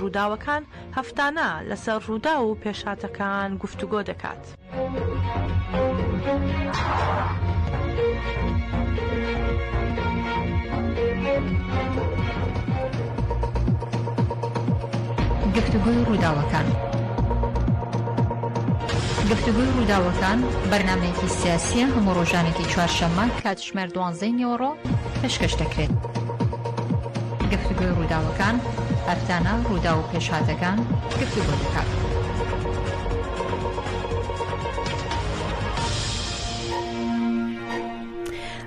ڕووداوەکان هەفتانە لەسەر ڕوودا و پێشاتەکان گفتوگۆ دەکات. گفتگوی ڕووداوەکان. گفتگوی ڕووداوەکان بەرنامەیەکی سیاسیە هەموو ڕۆژانێکی چوارشەممە کاتژمێر 12 نیوەڕۆ پێشکەش دەکرێت. گفتگوی ڕووداوەکان هەفتانە ڕوودا و پێشهاتەکان گفتگۆ دەکات.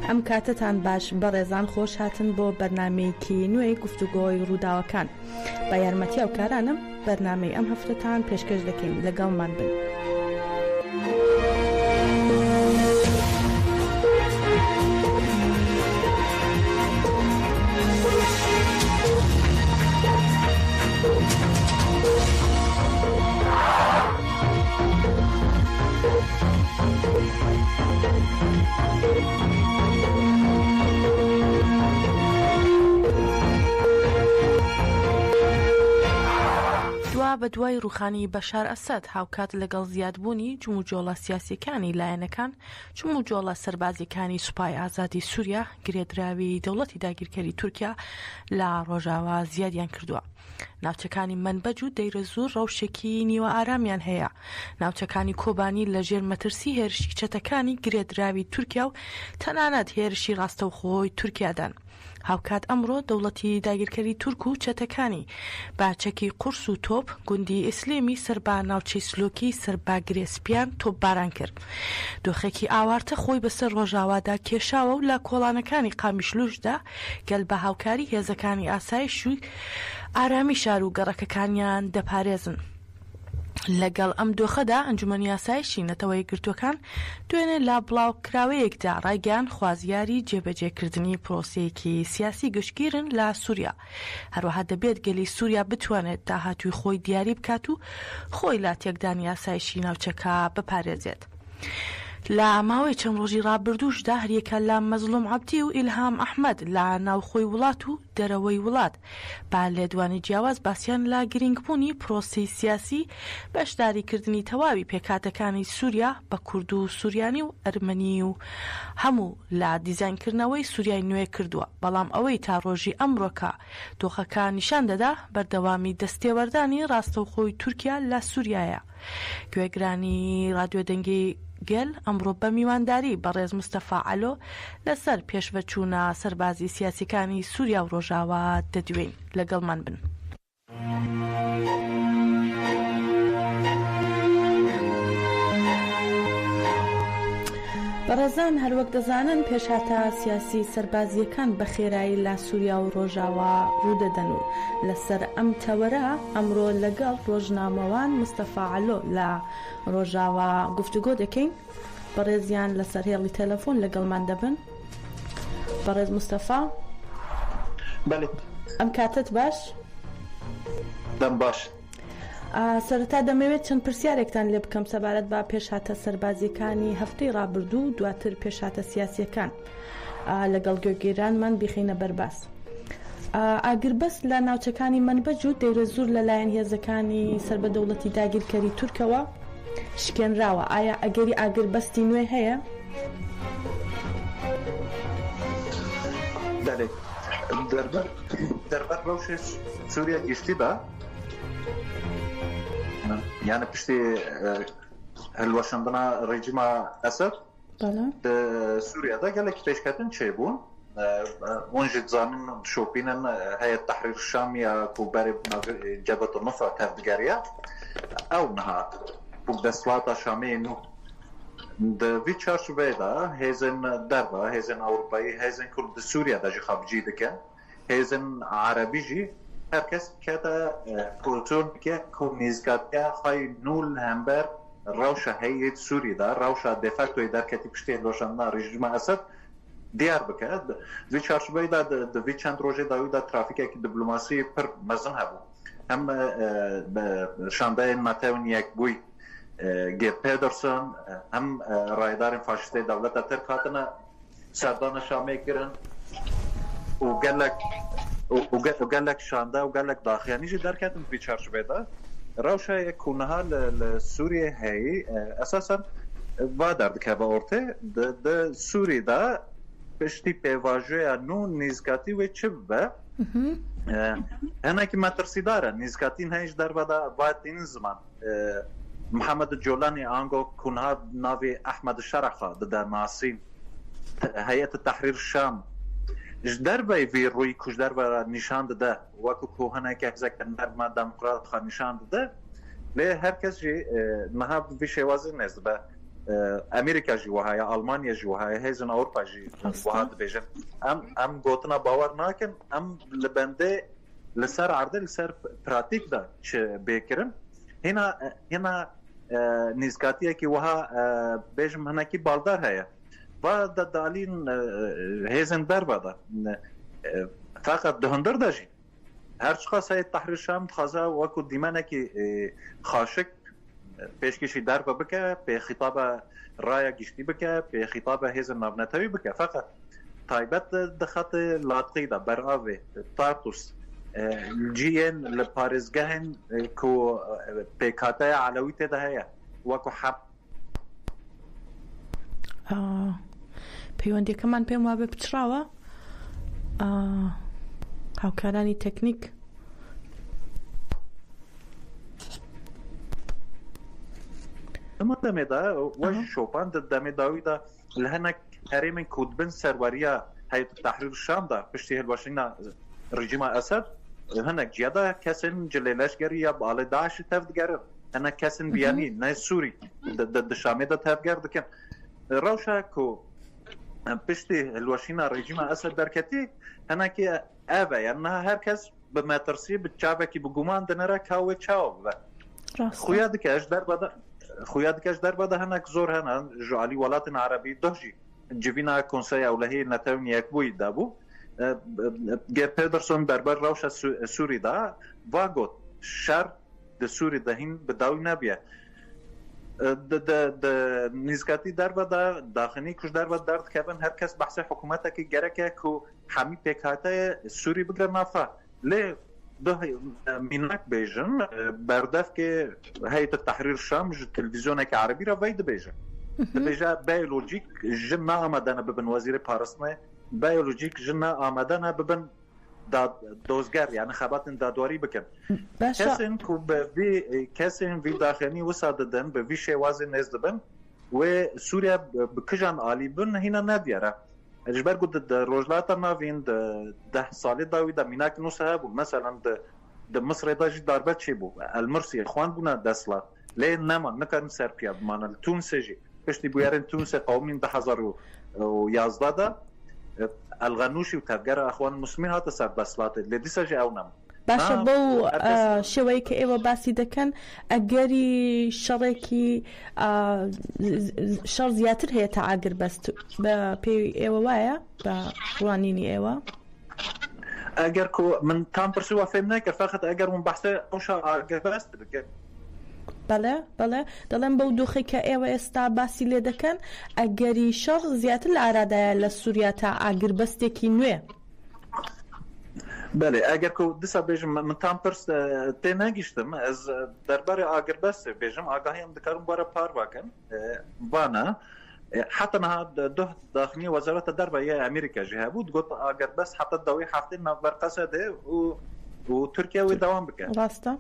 ئەم کاتتان باش بەڕێزان خۆش هاتن بۆ بەرنامەیەکی نوێی گفتوگۆی ڕووداوەکان. بە یارمەتی ئەوکارانم بەرنامەی ئەم هەفتەتان پێشکەش دەکەین، لەگەڵمان بن. بە دوای ڕوخانی بەشار ئەسەد هاوکات لەگەڵ زیادبوونی جموجۆڵە سیاسیەکانی لایەنەکان جموجۆڵە سەربازیەکانی سوپای ئازادی سووریا گرێدراوی دەوڵەتی داگیرکەری تورکیا لە ڕۆژاوا زیادیان کردووە. ناوچەکانی منبەج و دەیرەزوور ڕەوشێکی نیوە ئارامیان هەیە. ناوچەکانی کۆبانی لە ژێر مەترسی هێرشی کچەتەکانی گرێدراوی تورکیا و تەنانەت هێرشی ڕاستەوخۆی تورکیادان. هاوکات ئەمڕۆ دەوڵەتی داگیرکەری تورک و چەتەکانی باچەکی قورس و تۆپ گوندی ئیسلێمی سەربا ناوچەی سلۆکی سەربا گرێسپیان تۆپ باران کرد. دۆخێکی ئاوارتە خۆی بەسەر ڕۆژاوادا کێشاوە و لە کۆڵانەکانی قامیشلوشدا گەل بە هاوکاری هێزەکانی ئاسایش و ئارامی شار و گەڕەکەکانیان دەپارێزن. لەگەڵ ئەم دۆخەدا ئەنجومەنی ئاسایشی نەتەوەی گرتوەکان دوێنێ لا بڵاوکراوەیەکدا ڕایگەیان خوازیاری جێبەجێکردنی پرۆسەیەکی سیاسی گشتگیرن لە سووریا. هەروەها دەبێت گەلی سووریا بتوانێت داهاتووی خۆی دیاری بکات و خۆی لا تێکدانی ئاسایشی ناوچەکە بپارێزێت. لە ماوەی چەند ڕۆژی ڕابردووشدا هەریەکە لە مەزلوم عەبدی و ئیلهام ئەحمەد لە ناوخۆی وڵات و دەرەوەی وڵات با لێدوانی جیاواز باسییان لە گرنگبوونی پرۆسی سیاسی بەشداریکردنی تەواوی پێکاتەکانی سووریا بە کورد و سووریانی و ئەرمەنی و هەموو لە دیزاینکردنەوەی سووریای نوێ کردووە. بەڵام ئەوەی تا ڕۆژی ئەمڕۆکە دۆخەکە نیشان دەدا بەردەوامی دەستێوەردانی ڕاستەوخۆی تورکیا لە سووریایە. گوێگرانی رادیۆ دەنگی گەل ئەمڕۆ بە میوانداری بەڕێز مستەفا عەلۆ لەسەر پێشڤەچوونە سەربازی سیاسیەکانی سووریا و ڕۆژاوا دەدوێین. لەگەڵمان بن. بەڕێزان هەروەک دەزانن پێشهاتە سیاسی سەربازیەکان بە خێرایی لە سووریا و ڕۆژاوا ڕوودەدەن و لەسەر ئەم تەوەرە ئەمڕۆ لەگەڵ ڕۆژنامەوان مستەفا عەلۆ لە ڕۆژاوا گفتوگۆ دەکەین. بەڕێزیان لەسەر هێڵی تەلەفۆن لەگەڵمان دەبن. بەڕێز مستەفا ئەم کاتت باش؟ دەم باش. سەرەتا دەمەوێت چەند پرسیارێکتان لێ بکەم سەبارەت بە پێشهاتە سەربازیەکانی هەفتەی ڕابردوو و دواتر پێشهاتە سیاسیەکان لەگەڵ گوێگیرانمان بیخینە بەرباس. ئاگربەست لە ناوچەکانی منبەج و دەیرەزوور لەلایەن هێزەکانی سەربەدەوڵەتی داگیرکەری تورکەوە شکێنراوە. ئایا ئەگەری ئاگربەستی نوێ هەیە؟ دەربەر ڕەوشێ سووریا گشتیدا یعنی پشتی هەلوەشاندنا ڕێژیما ئەسەد سووریادا gelekî pêşketin çêbûn hûn ji dizanin şopînin heyet Tehrir Şam ya ku berê Cebhetul Nusra tevdigeriya ew niha ku destwata Şamê nû di vî çarçoveyê de hêzên derve hêzên Ewropayî hêzên Kurd di Sûriyada jî xebicî dikin hêzên Erebî jî herkes kete pozisyon bike ku nêzîkatiya xwe nû li hember rewşa heyê Sûriyê de rewşa de facto derketî piştî hêlweşandina rejîma Esed diyar bike. Vî çarçoveyê de di vî çend rojê dawî de trafîkekî diplomasî pir mezin hebû. Hem şandeyên Matewên Yekbûyî Geir Pedersen hem raydarên faşîstê dewleta Tirk hatine serdana Şamê kirin û gelek وقال لك شاندا وقال لك داخياني جي دركاتن في چارچوبه ده روشا يكونها لسوريا هي اساسا بادر دكابا اورته د سوري ده پشتی پیواژویا نو نیزکاتی و چبه انا کی مترسی داره نیزکاتین هیچ در بعد این زمان محمد جولانی آنگو کنها ناوی احمد شرخه در ناسین هیئت تحریر شام جدر بای وی روی کجدر و نشان داده وکو کوهنه که هزار نرمه دموکرات خان نشان داده لی هر کس جی نها وی شوازی نزد به امریکا جی وهای آلمانیا جی وهای هیزن اروپا جی وهاد بیشن ام گوتنا باور ناکن ام لبنده لسر عرضه لسر پراتیک دا چه بیکرن هنا نیزکاتیه که وها بیشم هنه کی بالدار هیا و دالین هیزن در بادا فقط دهندر داشی هر چقدر سایت تحریر شام خازه وکو دیمانه که خاشک پیشکشی در بکه به خطاب رای گشتی بکه به خطاب هیزن نابنتوی بکه فقط تایبت دخط لاطقی دا برآوه تارتوس جیین لپارزگهن کو پیکاته علویت ده هیا وکو حب پەیوەندیەکەمان پێم وابێ بچراوە هاوکارانی تەکنیک اما دمێدا وەش شۆپان دەمێداویدا لە هەنێک هەرێمێن کودبن سەروەریە هەیەت تەحریر شامدا پشتی هەلوەشینە ڕژیما ئەسەد هەنێک جیادا کەسن جلێ لەشگەری یا باڵێ داعشی تەف دگەرن هەنێک کەسن بیانی نای سووری دشامێدا تەفگەر دکەن ڕەوشە کو پشتی هلوشینا رژیم اسد درکتی هنه که اوه یعنی هر کس به مترسی به چاوه که بگومان دنره کاوه چاوه خویاد که اش در باده هنه زور هنه جوالی ولات عربی دوشی جوینا کنسای اولهی نتاون یک بوی دابو گر پیدرسون بربر روش سوری دا واگوت شر د سوری دهین بداوی نبیه د نیزکاتی در و داخلی کش در و درد کردن هر کس بحث حکومت که گرکه که همی پیکاته سوری بگره نافه لی ده مینک بیجن بردف که هیئت تحریر شام تلویزیون که عربی را وید بیجن بیجا بیولوژیک جن نا آمدن ببن وزیر پارسنه بیولوژیک جن نا آمدن ببن دوزگر یعنی خباتن دادواری بکن کسین که به کسین وی داخلی وساددن به وی شوازی نزدبن و سوریا بکجان عالی بن هینا ندیاره اجبر گود روجلاتا ناوین 10 ساله داوی دا میناک نوسه بو مثلا د مصر داجی داربت چی بو المرسی خوان بونا دسلا لی نما نکن سرپیاد مانل تونسه جی پشتی بویارن تونسه قومین 2011 دا الغنوشی و تفگر اخوان مسلمین هات سر بسلات لدیسا جی او نم باشە بەو شێوەیە کە ئێوە باسی دەکەن ئەگەری شەڕێکی شەڕ زیاتر هەیە تا ئاگربەست بە پێی ئێوە وایە بە ڕوانینی ئێوە ئەگەر من تام پرسیوە فێم نەکرد فقط ئەگەر من بەحسە ئەوشە ئاگربەست بکەن بەڵێ دەڵێن بەو دۆخی کە ئێوە ئێستا باسی لێ دەکەن ئەگەری شەڕ زیاتر لە ئارادایە لە سووریا تا ئاگربەستێکی نوێ بله اگر که دسا بیجم من تام پرس تی نگیشتم از درباره آگربست بیجم آگاهیم دکارم باره پار واکن وانا حتی نه دو داخلی وزارت درباره امریکا جه بود گفت آگربست حتی دوی هفته نوبر قصده و ترکیه وی دوام بکن راسته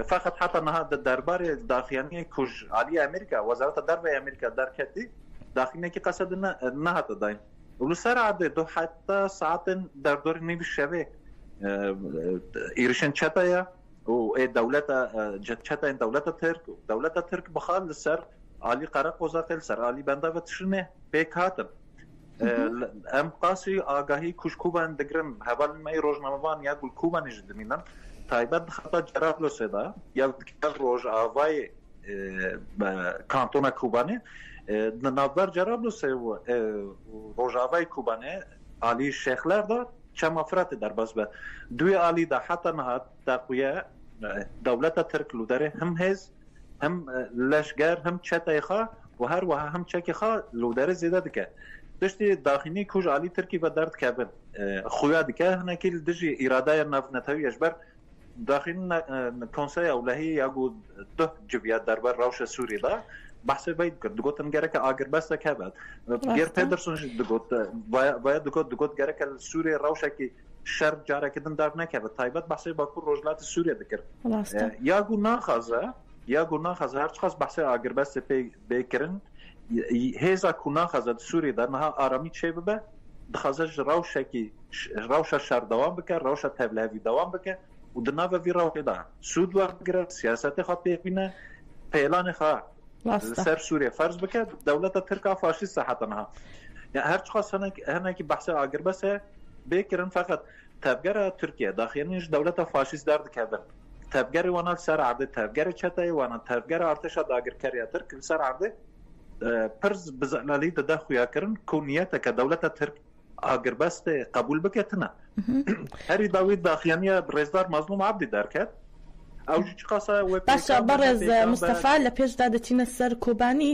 فقط حتی نه درباره داخلی کج عالی امریکا وزارت درباره امریکا درکتی داخلی که قصد نه حتی دایم ولو سر عده دو حتی ساعت در دور نیوی شبه إيرشن شتايا ودولة شتاين دولة ترك بخال لسر علي قرق وزاقل سر علي بندا وتشنه بيك هاتم ام قاسي آگاهی کش کوبان دگرن حوال مای روزنامه‌وان یا گل کوبان جد مینن تایبت خطا جراب لو سدا یا دکتر روز آوای کانتونا کوبانه نابر جراب لو سه روز آوای کوبانه علی شیخلر دا چما فرات در باز به دوی عالی دا حتی نهاد تقویه دولت ترک لودره هم هز هم لشگر هم چتای خواه و هر وها هم چکی خواه لودره زیده دکه دشتی داخلی کج عالی ترکی و درد کبن خویا دیگه هنکیل دژی اراده نفنتوی اجبر داخل کنسای اولهی یاگو ده جویات دربار روش سوری دا بحث باید کرد دگوتن گره که آگر بسته که بعد گیر پیدرسون دگوت باید دگوت گره که سوری روشه که شر جاره کدن در نکرد تایبت بحث باکو روجلات سوریه دکر یاگو ناخذ هر چقدر بحث آگر بسته پی بکرن هزا کو ناخذ سوری در نها آرامی چه ببه دخازج روشه شر دوام بکن روشه تبلهوی دوام بکن و دناو وی روشه دا سود ورگره سیاست خواه پیبینه پیلان خواه سر سوریه فرض بکن دولت ترکا فاشیست حتی نها هر چقدر هنه که بحث آگر بسته بکرن فقط تبگر ترکیه داخلینش دولت فاشیست درد کردن تبگر وانا سر عرضه تبگر چتای وانا تبگر ارتش داگر کریه ترک سر عرضه پرز بزعلالی ده خویا کرن کونیت که دولت ترک آگر بست قبول بکتنه هری داوید داخلینی رزدار مظلوم عبدی در کرد باشە بەڕێز مستەفا لە پێشدا دەچینە سەر کۆبانی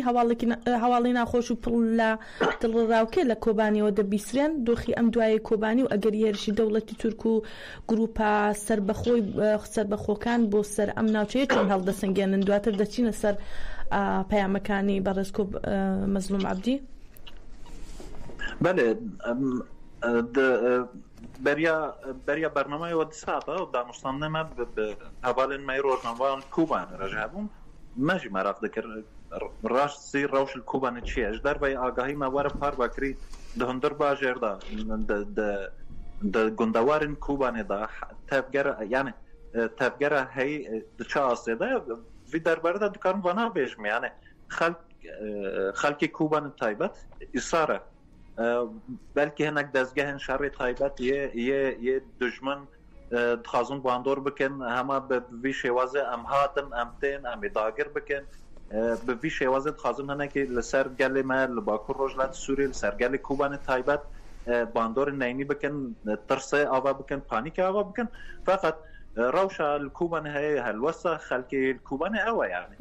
هەواڵی ناخۆش و پڵ لە دڵڕاوکێ لە کۆبانیەوە دەبیسرێن دۆخی ئەم دوایە کۆبانی و ئەگەر هێرشی دەوڵەتی تورک و گروپا سەربەخۆکان بۆ سەر ئەم ناوچەیە چۆن هەڵدەسەنگێنن دواتر دەچینە سەر پەیامەکانی بەڕێز مەزلوم عەبدی. بله بریا برنامه و دساته و دانستانه ما به حوالین مای روزنامه کوبان رجعبم ماجی مرافق دکر راش زیر روش کوبان چیه اجدار وی آگاهی موارد پار بکری دهندر باجر دا گندوارن کوبان دا تفگر یعنی تفگر هی دچه آسه دا وی درباره دا دکان وانا بیشم یعنی خلق کوبان تایبت اصاره بلکه هنک دزگاه شر تایبت یه دشمن دخازون باندور بکن همه به وی شوازه ام هاتن ام تین ام داگر بکن به وی شوازه دخازون هنک لسر گل ما لباکور روجلات سوری لسر گل کوبان تایبت باندور نینی بکن ترسه آوا بکن پانیک آوا بکن فقط روشا الكوبان هي هالوسا خلقي الكوبان أوى يعني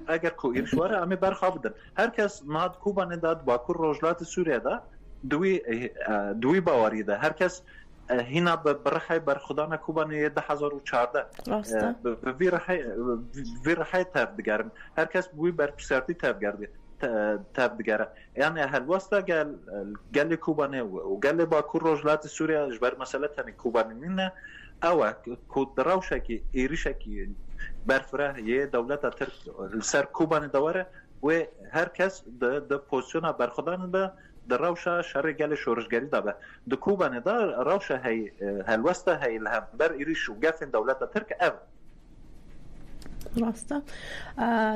أجر كوير شوارع عمي برخابدن هركس نهاد كوبان داد باكور روجلات سوريا دا دوی باوری ده هر کس هینا برحی بر خدا نکوبانی 2014 وی رحی تاب دگرن هر کس بوی بر پسرتی تاب دگره یعنی هلوستا گل کوبانی و گل باکور روجلات سوریا جبر مسئله تانی کوبانی نینه او کود دراوشه که ایریشه که برفره یه دولت ترک سر کوبانی دواره و هر کس ده پوزیشن بر خدا نده در روشا شر گل شورشگری دابه د کوبان دا روشا هی هلوسته هی الهمبر ایریش و گفن دولت ترک او ڕاستە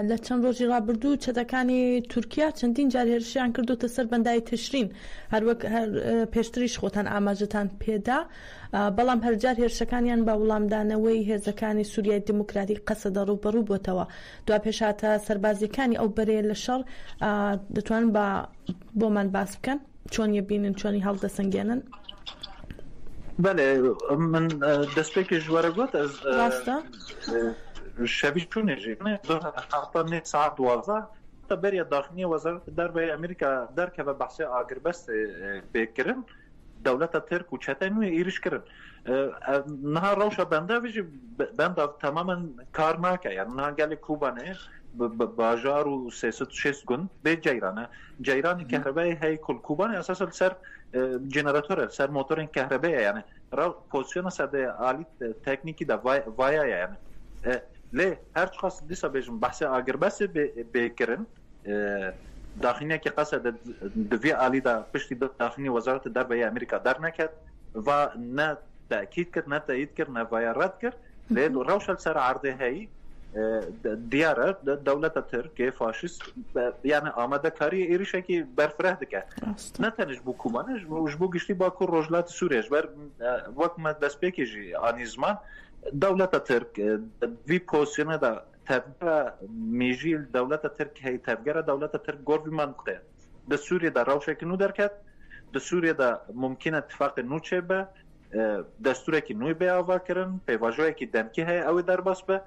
لە چەند ڕۆژی ڕابردوو چەتەکانی تورکیا چەندین جار هێرشیان کردوتە سەر بەندای تشرین هەروەک پێشتریش خۆتان ئاماژەتان پێدا بەڵام هەرجار هێرشەکانیان بە وەڵامدانەوەی هێزەکانی سووریای دموکراتی قەسەدە ڕووبەڕوو بۆتەوە دوا پێشاتە سەربازیەکانی ئەو بەرەیە لە شەڕ دەتوانن بۆمان باس بکەن چۆنیە بینن چۆنی هەڵدەسەنگێنن. بله من دەستپێکی ژوەرە گوت ڕاستە شبیه چونه جیبنه حتی نه ساعت 12 تا برای داخلی وزارت درباره امریکا در که به بحث آگربست بکرن دولت ترک و چتنوی ایرش کرن نه روشا بنده ویجی بنده تماما کار نکه یعنی نه گل کوبانه باجار و 306 گون به جیران کهربای هی کل کوبانه اساسا سر جنراتور سر موتور کهربایی یعنی را پوزیشن سر عالی تکنیکی دا وایا یعنی لی هر چقدر دیسا بیشم بحث آگربست بکرن داخلی که قصد دوی عالی دا پشتی داخلی وزارت درباره امریکا در نکرد و نه تأکید کرد نه تایید کرد نه ویا رد کرد لی روشل سر عرضه هایی دیاره دولت ترک فاشیست یعنی آمده کاری ایریشه که برفره دکه نه تنش بو کوبانش بو گشتی باکور روجلات سوریش بر وقت ما دست بکیجی آنی زمان دولت ترک وی پوزیشن دا تبگر میجیل دولت ترک هی تبگر دولت ترک گروی منطقه د سوریه دا روشه که نو درکت د سوریه دا ممکن اتفاق نو چه به دستوره که نوی به آوا کرن پیواجوه که دنکی های اوی در بس به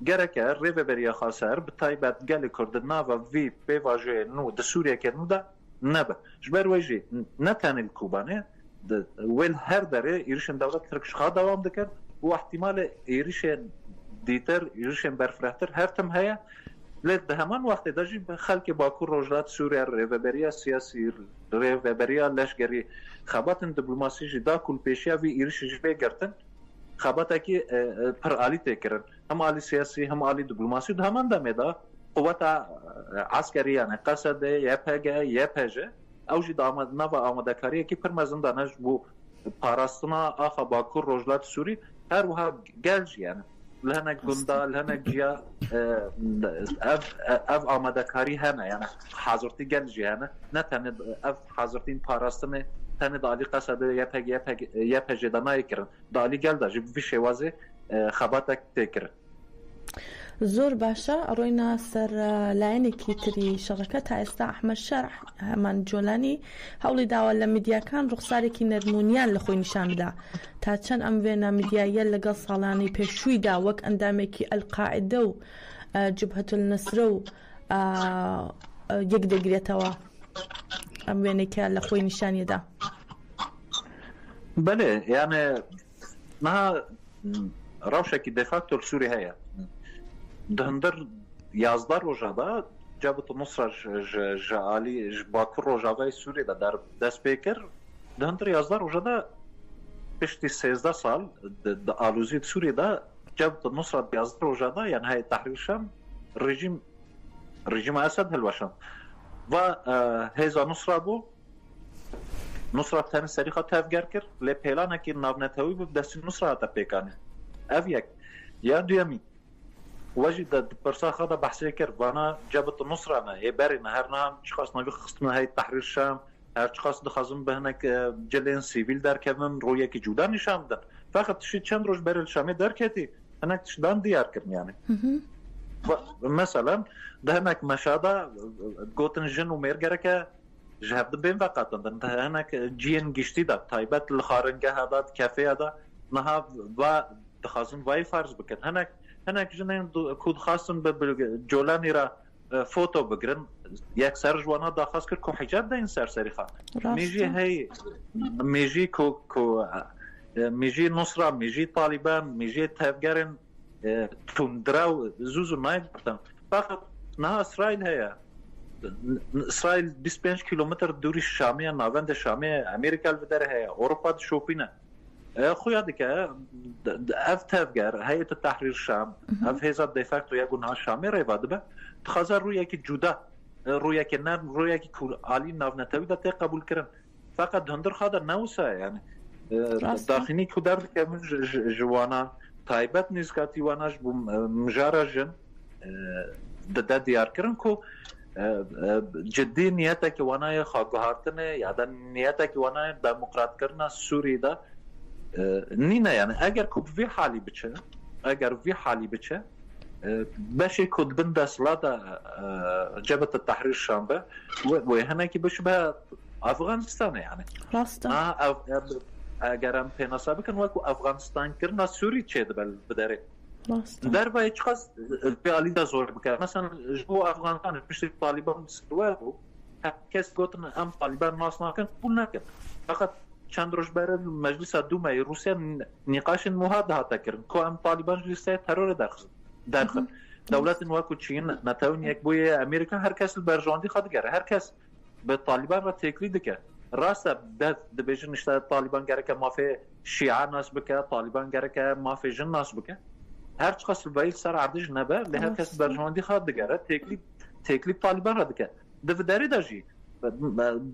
گره که ریوه بریا خاصر به تایبت گل کردنا و وی پیواجوه نو د سوریه که نو دا نبه جبر ویجی نه تنیل کوبانه ویل هر داره ایرشن دولت ترکش خواه دوام دکر و احتمال ایرشن دیتر ایرشن برفرهتر هر تم هیا لید ده همان وقت داجی خلق باکو روجلات سوریه ریوبریا سیاسی ریوبریا لشگری خباتن دیپلماسی جدا کل پیشیا وی ایرش جبه گرتن خباتا کی پر عالی تکرن هم عالی سیاسی هم عالی دیپلماسی ده همان دمیدا قوت عسکری یعنی قصد یپجه اوجی دامد نوا آماده کاری کی پر مزندانش بو پاراستنا آخا باکو روجلات سوری هر وها گلج یعنی لهنا گندا لهنا جیا اف آماده کاری هنه یعنی حاضرتی گلجی هنه نه تنه اف حاضرتین پاراستنه تنه دالی قصد یپجه دانایی کرن دالی گل دا جب وی شوازه خباتک تکرن زۆر باشە ڕۆینا سەر لایەنێکی تری شەڕەکە تا ئێستا ئەحمەد شەرح هەمان جۆلانی هەوڵی داوە لە میدیاکان ڕوخسارێکی نەرمونیان لە خۆی نیشان بدا تا چەند ئەم وێنە میدیایە لەگەڵ ساڵانی پێشوویدا وەک ئەندامێکی ئەلقاعیدە و جبهەت النسرە و یەک دەگرێتەوە ئەم وێنێکە لە خۆی نیشانیەدا. بەڵێ یانێ نها ڕەوشێکی دەفاکتۆر سووری هەیە دهندر 11 روجادا جبهة النصرة جعالي باكر روجادا سوريا در دست بكر دهندر 11 روجادا بشتي 13 سال آلوزي سوريا دا جبهة النصرة 11 روجادا يعني هاي تحرير الشام رژیم اسد هلوشان و هزا نصرة بو نصرة تاني سريقة تفجر كر لبهلانا كي نابنتهوي بدست نصرة تبكانه أفيك يا دوامي وجد برسا خدا بحثي كر وانا جبهة النصرة أنا يبرنا هرنا شخص نبي خصنا هاي تحرير الشام هر شخص دخازم بهناك جلين سيفيل در كمان رويا كي جودا نشام دن فقط شيء چند روز بري الشامي در كتي هناك تشدان ديار كرن يعني مثلا ده هناك مشاهدة قوتن جن وميرجرك جهب بين فقط ده هناك جين جشتي ده تايبات الخارنجة هذا كافيه هذا نها و دخازم واي فارز بكن هناك جنين كود خاصن بجولاني را فوتو بگرن یک سر جوانا دا خاص کر کو حجاب دا این سرسریخا میجی هی میجی کو میجی نصرة میجی طالبان میجی تفگرن تندراو زوزو ناید بردن فقط نه اسرائیل هیا اسرائیل 25 کیلومتر دوری شامیه ناوند شامیه امریکا الودر هیا اوروپا شوپینه خويا ديك اف تفجر هيئه التحرير الشام اف هيزا ديفاكتو يكون الشامي ريفادبه تخزر رويا كي جودا رويا كي نار رويا كي عالي نافنتوي دا قبول كرن فقط هندر خاطر نوسا يعني داخلي كودر كم جوانا تايبت نزكاتي واناش مجارجن دا ديار كرن كو جدي نيتك وانا خاغهارتنه يا دا نيتك وانا ديمقراط کرنا سوري دا نينا يعني اگر كوب في حالي بچه اگر في حالي بچه باشي كود بندس لادا جبهة التحرير الشام وهنا كي بشبه افغانستان يعني راستا اگر ام پناسا بكن وكو افغانستان كرنا سوري تشد بدري راستا در باي چخص بيالي دا زور بك مثلا جو افغانستان مش طالبان سوالو كاس قوتن ام طالبان ناس ناكن قلنا كن فقط چند روز برای مجلس دومای روسیه نقاش مهادها تکرد که ام طالبان جلسه ترور داخل دولت نواکو چین نتاون یک بوی امریکا هر کس برجاندی خواهد گره هر کس به طالبان را تکلیده که راست ده بیشن نشته طالبان گره که مافی شیعه ناس بکه طالبان گره که مافی جن ناس بکه هر چقدر باید سر عردش نبه له هر کس برجاندی خواهد گره تکلیب طالبان را دکه داری داجی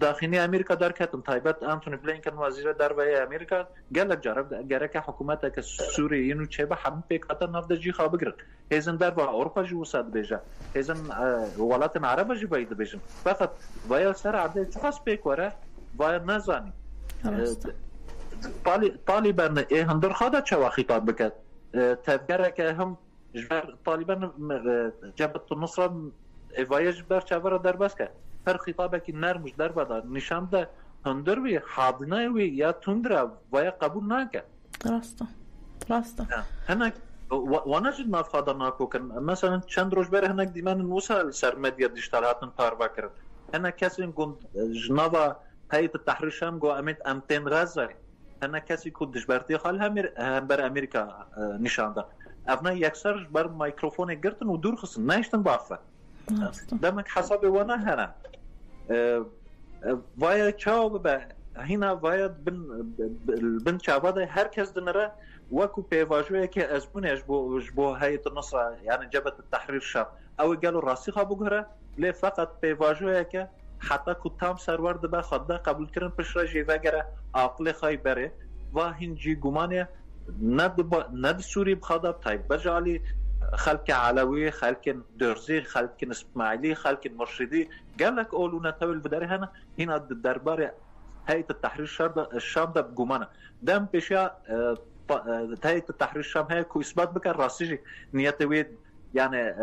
داخلی امریکا در کتن تایبت آنتونی بلینکن وزیر درباره امریکا گلک جرب گره که حکومت که سوریه اینو چه به همه پیکات نفت جی خواب بگیرن هزن درباره اروپا جو ساد بیجا هزن ولایت عرب جی باید بیجن فقط باید سر عرضه چقدر پیکوره باید نزانی طالبان هندر خدا چه خطاب بکد تفکر که هم طالبان جبهة النصرة وایج بر چهار در بس که هر خطابه که نرمش در بده نشان ده هندر وی حاضنه وی یا تندره و یا قبول نکه راسته هناك وانا جد نافخاضر ناكو كان مثلا چند روز بره هناك ديمان نوصل سر مديا ديجيتال هاتن پاروا کرد هناك کسی گند جنابا هيئة التحرير الشام جو امتين غزة هنا کسی که دشبرتی خال هم بر امریکا نشانده افنا یکسرش بر میکروفون گرتن و دور خستن نشتن بافه دمک حساب وانا هنا وای چاو به هینا باید بن چاباده هر کس دنره وکو پیواجوه که از بونش بو هیئت النصرة يعني جبهة التحرير الشام او قالوا راسخه بگهره لی فقط پیواجوه که حتی کتام سرور دبا خدا قبول کردن پشت جیوه گره عقل خواهی بره و هنجی گمانه ند سوری بخدا تایب بجالی خلق علوی خلق درزی خلق اسماعیلی خلق مرشدی قالك اولو نتاول بداره هنا درباره هيئة التحرير الشام ده بگمانه دم پیشا هيئة التحرير الشام هي كو اثبات بکر راسیجی نیت وید يعني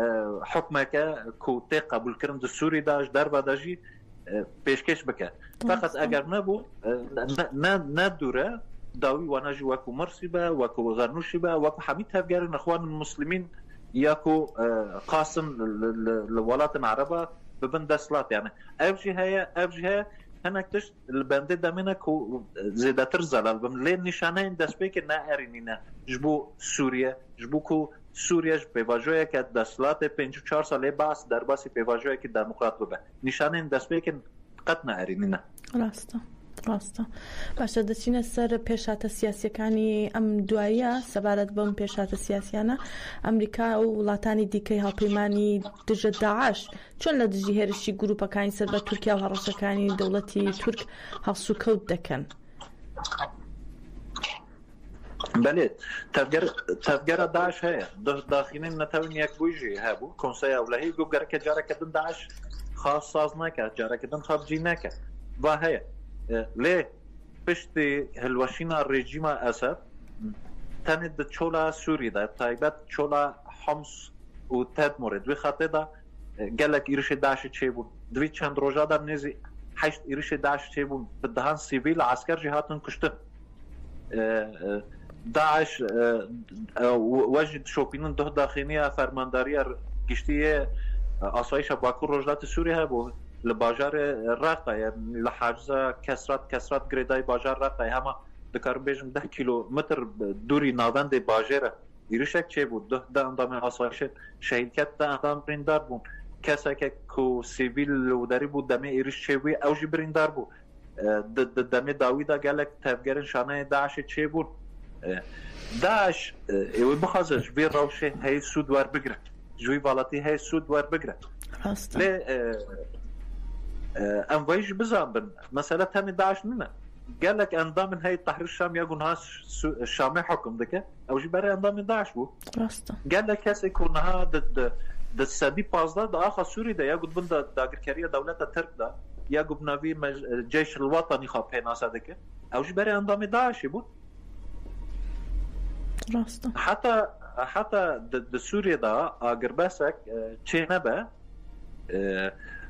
حكمك كو قبول كرن السوري داش دربا داجي پیشکش بکه فقط اگر نبو ندوره داوی واناجی وکو مرسی با وکو غرنوشی با وکو حمید هفگرن اخوان المسلمین یاکو قاسم الولات العربة ببن دسلات يعني افجي هيا هناكتش البنده دمنا كو زيادتر زلال بم لين نشانه دست بك نا ارينينا جبو سوريا جبو كو سوریه پیواجویه که دستلات 54 ساله باس در باسی پیواجویه که دموکرات ببه نشانه این دست بیکن قط نهرینینه ڕاستە باشە دەچینە سەر پێشاتە سیاسیەکانی ئەم دواییە سەبارەت بەم پێشاتە سیاسیانە ئەمریکا و وڵاتانی دیکەی هاوپەیمانی دژە داعش چۆن لە دژی هێرشی گروپەکانی سەر بە تورکیا و هەڕەشەکانی دەوڵەتی تورک هەڵسوکەوت دەکەن بله تفجر داعش هي داخلين نتاون يك بوجي هابو كونسي اولهي جو جرك جارك دن داعش خاص سازناك جارك دن خارجيناك وهي ليه بشتي هلوشينا الرجيم اسد تند تشولا سوري دا تايبت تشولا حمص و تدمرد بخاطر دا قالك يرش داعش تشيبون دوي چند روجا دا نزي 8 يرش داعش تشيبون بدهان سيفيل عسكر جهاتن كشتن داعش وجد شوپینن ده داخلية فرماندارية گشتیه آسایش باکو رجلات سوریه بو لباجار رقه يعني لحاجزه کسرات گریدای باجار رقه هما دکار بیجم 10 کیلومتر دوری ناوند باجره ایرشک چه بود ده اندام آسایش شهیدکت ده اندام بریندار بود کسی که کو سیویل وداری بود دمه ایرش چه بود اوجی بریندار بود دمه داویدا گلک تفگرن شانه داعش چه بود داعش اوی بخوازش بی روشه هی سود ور بگره جوی والاتی هی سود ور بگره لی ام ویش بزن مثلا همین داعش نمه قالك اندام من هي التحرير الشام يقول ناس الشامي حكم دكه او جي بري اندام من داعش بو قال لك هسه يكون ها ضد السدي بازدا دا اخ سوري دا يقول بند داغركريه دوله ترك دا يقول نبي الجيش الوطني خاب هنا صدقه او جي بري اندام داعش بو حتى ضد سوريا دا اگر بسك تشينبه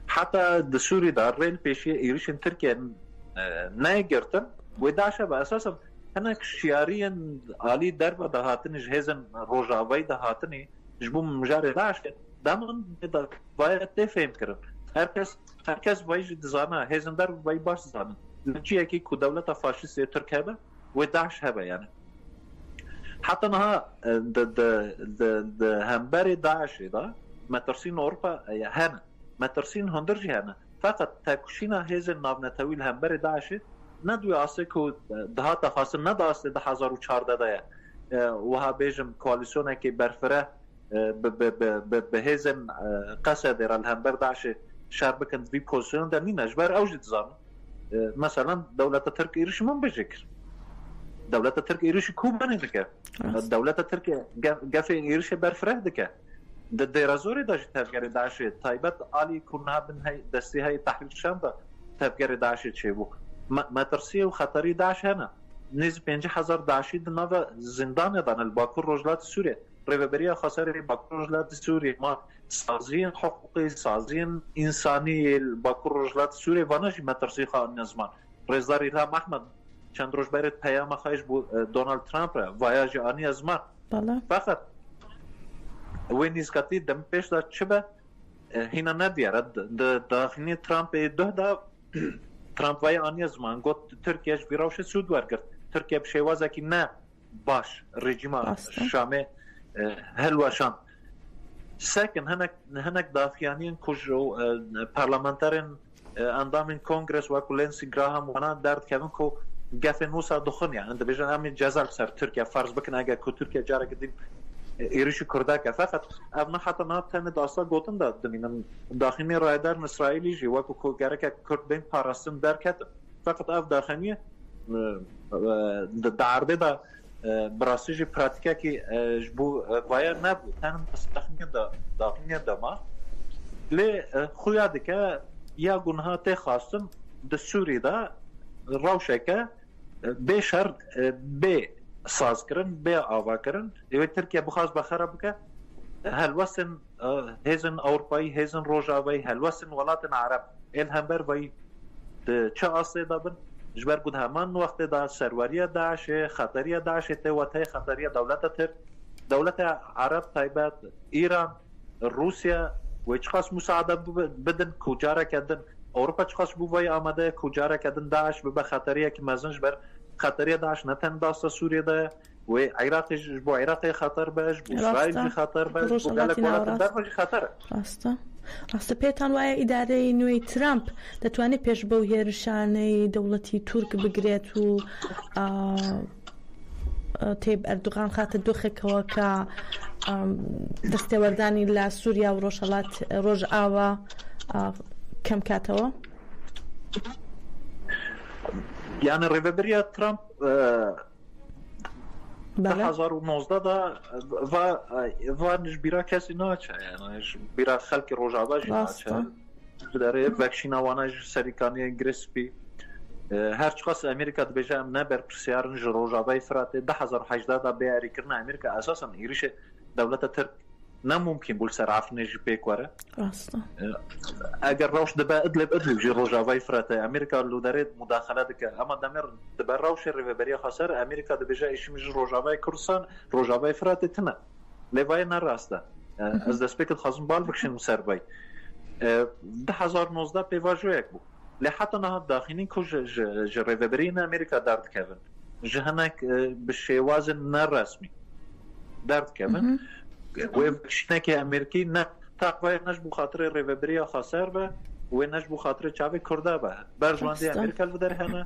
حتى ضد سوريا دا ريل بيشي ايرشن تركيا نايجرتن وداعش بأساسا هناك شياريا علي دربة دهاتني جهزن روجاوي دهاتني جبوم مجاري داعش دامن دا باید تفهم کرد هرکس باید زانه هزن درب باید باش زانه لنجی اکی که دولت فاشیست ترکیه با و داعش هبه یعنی حتی نها ده همبر داعش دا مترسين أوروبا هنا مترسين هندرجي هنا فقط تاكوشينا هزن نابنتاويل همبر داعش ندوی آسه که دهات خاصم نداسته 2014 ده وها بیجم کوالیسیونه که برفره به هزن قصد در الهمبر داعش شهر بکن دوی پوزیسیون در نینش بر اوجد زان مثلا دولت ترک ایرش من بجکر دولت ترک ایرش کوب بنی دکه دولت ترک گفه ایرش برفره دکه دیرازوری داشت تفگر داعش تایبت آلی کنها بن هی دستی های تحریر شام دا تفگر داعش چه بو مترسی و خطری داعش هنه نیز 5000 داعشی دنو زندان دان الباکور رجلات سوریه ریوبریا خسر باکور رجلات سوریه ما سازین حقوقی سازین انسانی باکور رجلات سوریه وانش مترسی خان نظام رضا الهام احمد چند روز بعد پیام خواهش بود دونالد ترامپ را ویاج آنی ازمان فقط وینیزکتی دم پیش داد چه به هینا ندیارد داخلی ترامپ ده دا ترامپ وای آنیا زمان گفت ترکیهش بیراوش سود ورگرد ترکیه بشیوازه که نه باش رژیم شامه هلوشان ساکن هنک دافیانین کجرو پارلمانترین اندامین کنگرس و کلنسی گراهام وانا درد کردن که گفت نوسا دخن یعنی انت بیشتر همین جزال سر ترکیه فرض بکن اگر که ترکیه جاره کدیم ایرش کرده که فقط ابنا حتی نه تنه داستا گوتن داد دمینم داخلی رایدار اسرائیلی جی و که گره که کرد بین پاراستن درکت فقط اف داخلیه درده دا براسیجی پراتیکه که جبو وای نبود تنم داخلی دما لی خویاده که یا گناه تی خواستم د سوری دا روشه که به شرط به ساز کرن به آوا کرن و ترکیه بخواست بخرا بکه هلوسن هیزن اروپایی هیزن روجاوی هلوسن ولاتن عرب این همبر وی چه آسه دابن جبر بود همان وقت دا سروریه داعش خطریه داعش تیوته خطریه دولت عرب تایبت ایران روسیا و چخواست مساعده بدن کجاره کردن اروپا چخواست بوی آمده کجاره کردن داعش به خطریه که مزنج بر خطریه داعش نتن داستا سوریه ده و عراقش بو عراق خطر باش بو اسرائیل خطر باش بو گلک ولات در باش خطر ڕاستە پێتان وایە ئیدارەی نوێی ترامپ دەتوانێت پێش بەو هێرشانەی دەوڵەتی تورک بگرێت و تێب ئەردوغان خاتە دۆخێکەوە کە دەستێوەردانی لە سووریا و ڕۆژ ئاوا کەم کاتەوە یعنی ڕێبەبەریە ترامپ 2019 دا و نجبیرا کسی ناچه یعنی بیرا خلق روجاباجی ناچه داره وکشیناواناج سریکانی گرسپی هر چقاس امریکا دبیجه ام نبر پرسیارنج روجابای فراته 2018 دا بیاری کرن امریکا اساسا ایریش دولت ترک نممکن بول سر عفنیج بیکواره اگر روش دبا ادلب جی روجاوای فراته امریکا لو داره مداخله دکه اما دمر دبا روش ریوبری خسر امریکا دبیجه ایشمیج روجاوای کردستان روجاوای فراته تنه لوای نراسته از دسپیکت خازم بال بکشن سربای 2019 پیواجو یک بو لحتى نه داخلين كو ریوبری امریکا درد کردن جهنک بشیواز نرسمی درد کردن و شنك امريكي نه تقوى نش بخاطر ريفبريا خسر به و نش بخاطر چاوي كرده به برجواندي امريكا الودر هنا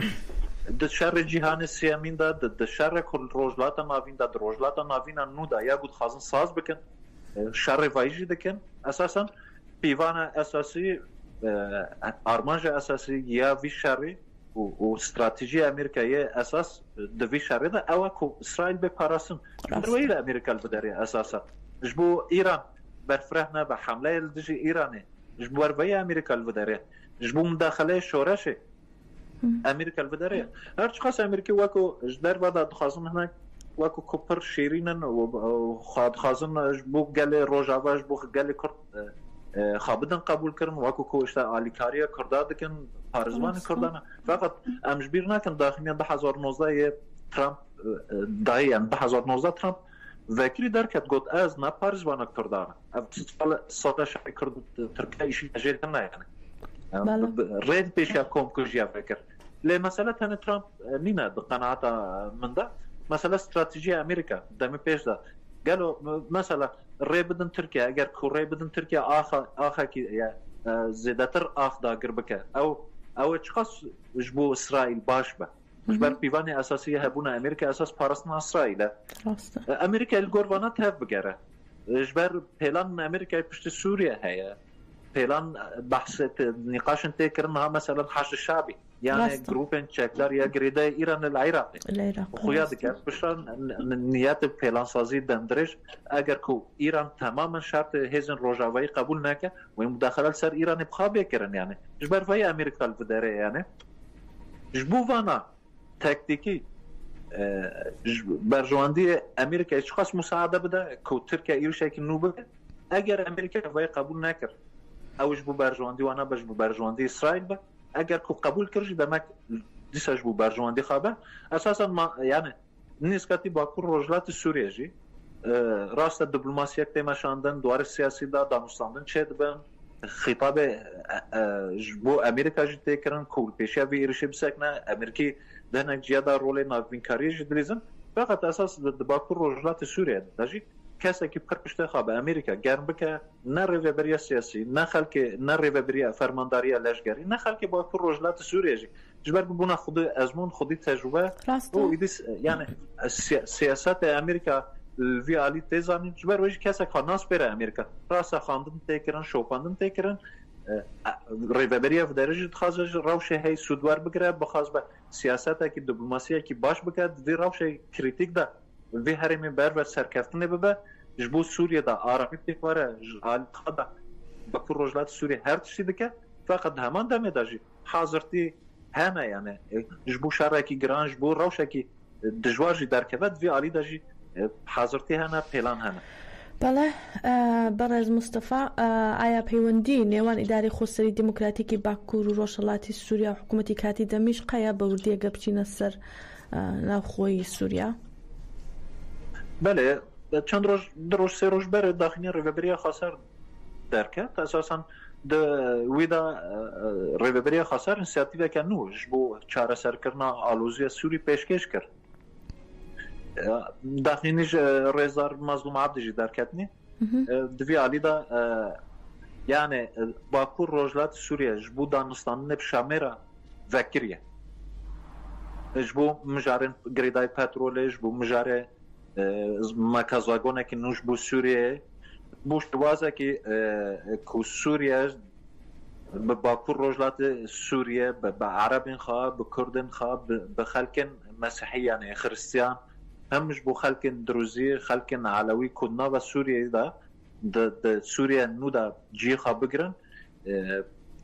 د شر جهان سيامين دا د شر كل روجلات ناوين دا روجلات ناوين نو دا يا بود خازن ساز بكن شر فايجي دكن اساسا بيوانا اساسي ارمانج اساسي يا في شر و استراتيجيه امريكيه اساس د في شر دا او كو اسرائيل بپاراسن رويل امريكا الودر اساسا جبو ایران برفرهنا به حمله دجی ایرانی جبو روی امریکا الودره جبو مداخله شورش امریکا الودره هر چقدر امریکا وکو جدر بعد خازن هناك وکو کوپر شیرینن و خاد خازن جبو گله روجاوا جبو گله کرد خابدن قبول کردن وکو کوشتا آلیکاریا کرده دکن پارزمان کردن فقط امجبیر نکن داخلی 2019 ترامپ دایی 2019 ترامپ وکیلی درکت گفت از نه پارزبانه کردن ساده شای کرد ترکیه ایشی اجیل نه یعنی رید پیش کم کجیا فکر لی مثلا تن ترامپ نینه قناعت من ده مثلا استراتژی امریکا دمی پیش ده قالوا مثلا ری بدن ترکیه اگر کوری بدن ترکیه آخه کی زیادتر آخ دا گربکه او چخص جبو اسرائیل باش به جبر پیوانی اساسی هبون امریکا اساس پارستن اسرائیل امریکا الگوروانا تهف بگره جبر پیلان امریکا پشت سوریه هیا پیلان بحث نقاش تکرنها مثلا حشد الشعبي يعني جروبين تشكلر يا جريده ايران العراقي خويا دكر بشان نيات بيلان سازي دندرج اگر كو ايران تماما شرط هيزن روجاوي قبول نكه ومداخله سر ايران بخابه كرن يعني جبر في امريكا الفدراليه يعني جبو فانا تكتيكي برجواندی امریکا هیچ خاص مساعده بده که ترکیه ایرش که نوبه اگر امریکا وای قبول نکرد اوش بو برجواندی وانا بش بو برجواندی اسرائیل به اگر که قبول کرد دمک دیساش بو برجواندی خابه اساسا ما یعنی نسبتی با کور روجلات سوریه جی راست دیپلماسیک تماشاندن دوار سیاسی دا دانستاندن چه دبن خطاب بو امریکا جدی کردن کول پیشیا وی ارشه بسکنه امریکی دهنگ جیادا رول ناوینکاری جدریزم فقط اساس باکو روجلات سوریه داجی کسی که پرپشته خواب امریکا گرم بکه نه ریوبریا سیاسی نه خلک نه ریوبریا فرمانداری لشکری نه خلک باکو روجلات سوریه جبر بونا خود ازمون خودی تجربه او ایدیس یعنی سیاست امریکا وی علی تزانی جبر وجه کسی کاناس بره امریکا راست خواندن تکران شوپاندن تکران ریوبریا و درجه خازج روشه هی سودوار بگیره بخواست به سیاست کی دیپلماسی کی باش بکرد وی روشه کریتیک ده وی هرمی بر و سرکفتنه ببه جبو سوریه ده آرامی تکواره علی خدا بکر روجلات سوریه هر چیزی که فقط همان دمه داشی حاضرتی همه یعنی جبو شرکی گران جبو روشه کی دجواجی درکبت وی علی داشی حاضرتی هنه پلان هنه بەڵێ بەڕێز مستەفا ئایا پەیوەندی نێوان ئیداری خۆسەری دیموکراتیکی باکوور و ڕۆژهەڵاتی سووریا و حکوومەتی کاتی دەمیشقەیە بە وردیەگە بچینە سەر ناوخۆی سووریا؟ بەڵێ چەند ڕۆژ سێ ڕۆژ بەرە داخنی ڕێڤەبەریە خاسەر دەرکەت ئەساساً ویدا ڕێڤەبەریە خاسەر ئینسیاتیڤێکە نوش بۆ چارەسەرکردنا ئالۆزیە سووری پێشکەش کرد داخلينيش ريزار مظلوم عبدجي داركتني دفي علي دا يعني باكور روجلات سوريا جبو دانستان بشاميرا ذكريه جبو مجارين غريداي بترول جبو مجاري مكازواغونا كي نوش بو سوريا بوش دوازا كي كو سوريا باكور روجلات سوريا بعربين خا بكردن خا بخلكن مسيحي يعني خريستيان همش بو خلكن دروزي خلكن علوي كنا و سوريا دا سوريا نو دا جيخا بگرن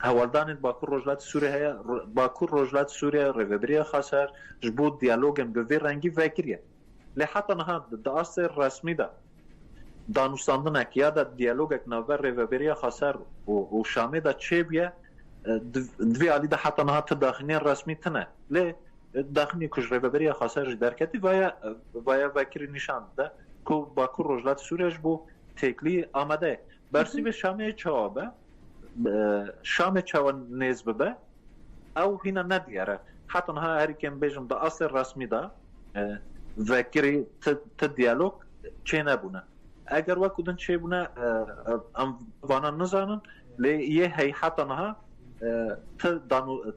هوالدان باكور روجلات سوريا هي باكور روجلات سوريا ريفبريا خسر جبو ديالوجن بوي رنگي فكريه لحتى نها دا اصل رسمي دا دانوستاندن اكيا دا ديالوجك نوبر ريفبريا خسر و شامي دا تشيبيه دوي علي دا حتى نها تداخلين رسمي تنه ليه داخلی کج ریوبریا خاصه درکتی ویا وکری نشان ده کو باکور روجلات سوریش بو تکلی آمده برسی به شام چوابه شام چوان نزبه به او هینا ندیاره حتی نها هری کم بیجم دا اصل رسمی ده وکری تا دیالوگ چه نبونه اگر وکودن چه بونه ام وانا نزانن لی یه هی حتی نها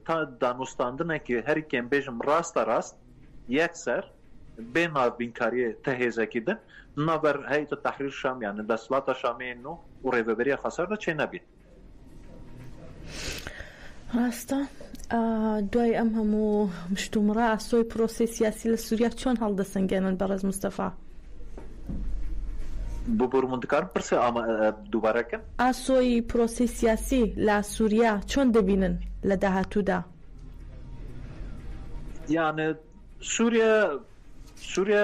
تا دانوستاندنه که هر کم بیجم راست یکسر به ناوینکاری تهیزه کدن نابر هیئت تحریر شام یعنی دستلات شامی نو و ریوبریا خسر ده چه نبید راستا دوای ئەم هەموو مشتومڕە ئاسۆی پرۆسی سیاسی لە سووریا چۆن هەڵدەسەنگێنن بەڕێز مستەفا؟ بۆ دکار پرسێ دووبارەکەن ئاسۆی پرۆسی سیاسی لە سووریا چۆن دەبینن لە داهاتوودا؟ یعنی سووریا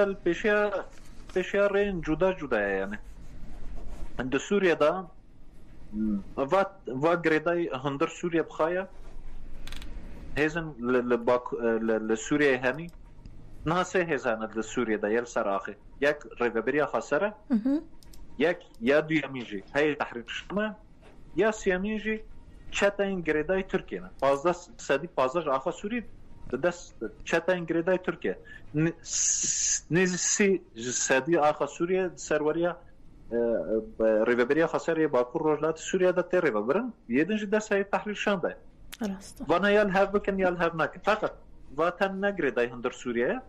پێشیا ڕێن جودایە یعنی د سووریادا va گرێدای هەندر سووریا بخایە هێزن لە سووریای هەنی ناسێ هێزانە لە سووریادا یەک سەراخێ یەک ڕێڤەبەریە خەسەرە یەک یا دویەمیژی هەیە تەحریک شەمە یا سێمیژی چەتەین گرێدای تورکیەنە 15 ئاخا سووری دەست چەتەین گرێدای تورکیە نێزی سەدی ئاخا سووریە سەروەریە ریوبریا خسر باکور روجلات سووریا دا تێ ڕێڤەبرن یەدنجی دەست هەیە تەحریک شەندە وانە یال هەر بکەن یال هەر ناکەن فقط واتەن نەگرێدای هەندر سووریەیە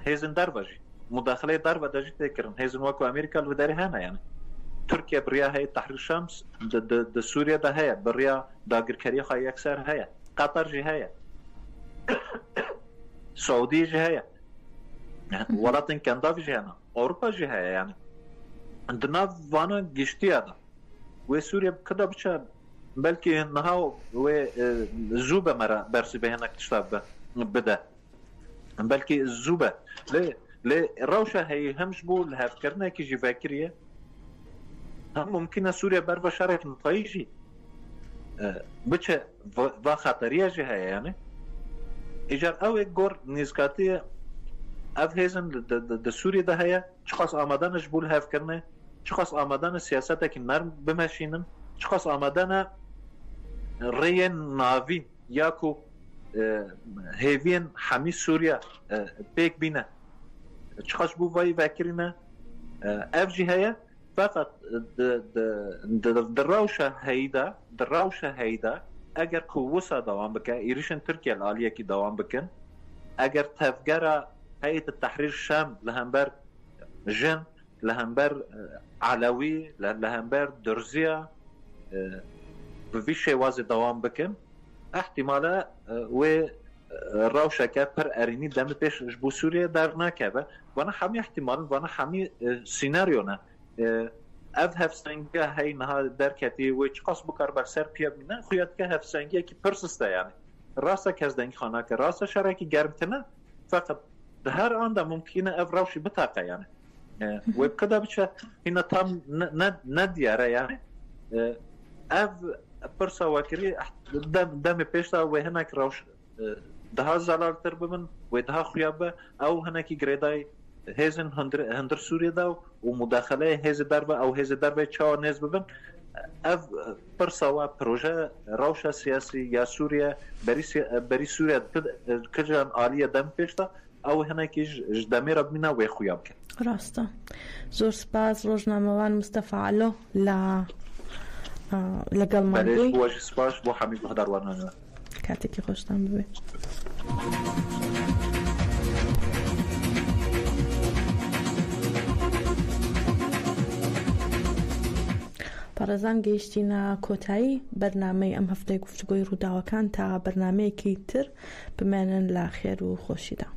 هێزن دەربەژی مداخلەی دەربە دەژی تێکردن هێزن وەکو ئەمریکا لەدەری هەنە یعنی تورکیا بریا هەیە تەحریک شەمس د سووریادا هەیە بریا داگیرکاریە خوا یەکسەر هەیە قەتەرژی هەیە سعودیژی هەیە وڵاتن کەنداڤژی هەنە ئەوروپاژی هەیە یعنی دناف وانا گشتیه ده و سوریه کدا بچه بلکه نها و زوبه مرا برسی به هنک تشتاب بده بلکه زوبه لی روشه هی همش بول هف کرنه که جی فکریه هم ممکنه سوریه بر و شرک نطایجی بچه و خطریه جی هی یعنی اجار او یک گور نیزکاتی اف هیزن د سوریه ده هی چخواست آمدنش بول هف کرنه چخواست آمدن سیاست که نرم بمشینن چقاس آمدن ری ناوی یا کو هیوین همی سوریا پیک بینه چقاس بو وای وکرینه اف جی هیا فقط دراوشه هیدا اگر کووسا دوام بکن ایریشن ترکیه العالیه کی دوام بکن اگر تفجر هيئة التحرير الشام لهمبر جن لهمبر علوي لهمبر درزية في شيء واضح دوام بكم احتمالا و روشة كبر أريني دم بيش جبو سوريا دارنا كبه وانا حمي احتمال وانا حمي سيناريونا اف سنگه هی نها درکتی و چقاس بکار بر سر پیا بینه خویاد که هف سنگه کی پرسسته یعنی راسته کس دنگ خانه که راسته شرکی گرمتنه فقط هر آن ده ممکنه اف روشی بتاقه یعنی و بکده بچه هینا تام ندیاره یعنی اف پرسا وکری دم پیشتا و هنک روش ده زلال تر ببن و ده خویابه او هنکی گریدای هزن هندر سوریه دا و مداخله هز دربه او هز دربه چا نز ببن اف پرسا و پروژه روش سیاسی یا سوریه بری سوریه کجان عالیه دم پیشتا او هنکی جدمی را بمینا و خویاب کرد راسته زور سپاس روزنامه‌وان مصطفى علو لەگەڵ مانگوی بۆ سپاس بۆ حەمید بەهداروانە کاتێکی خۆشتان ببێ. پارێزان گەیشتینە کۆتایی بەرنامەی ئەم هەفتەی گفتوگۆی ڕووداوەکان تا بەرنامەیەکی تر بمێنن لە خێر و خۆشیدا.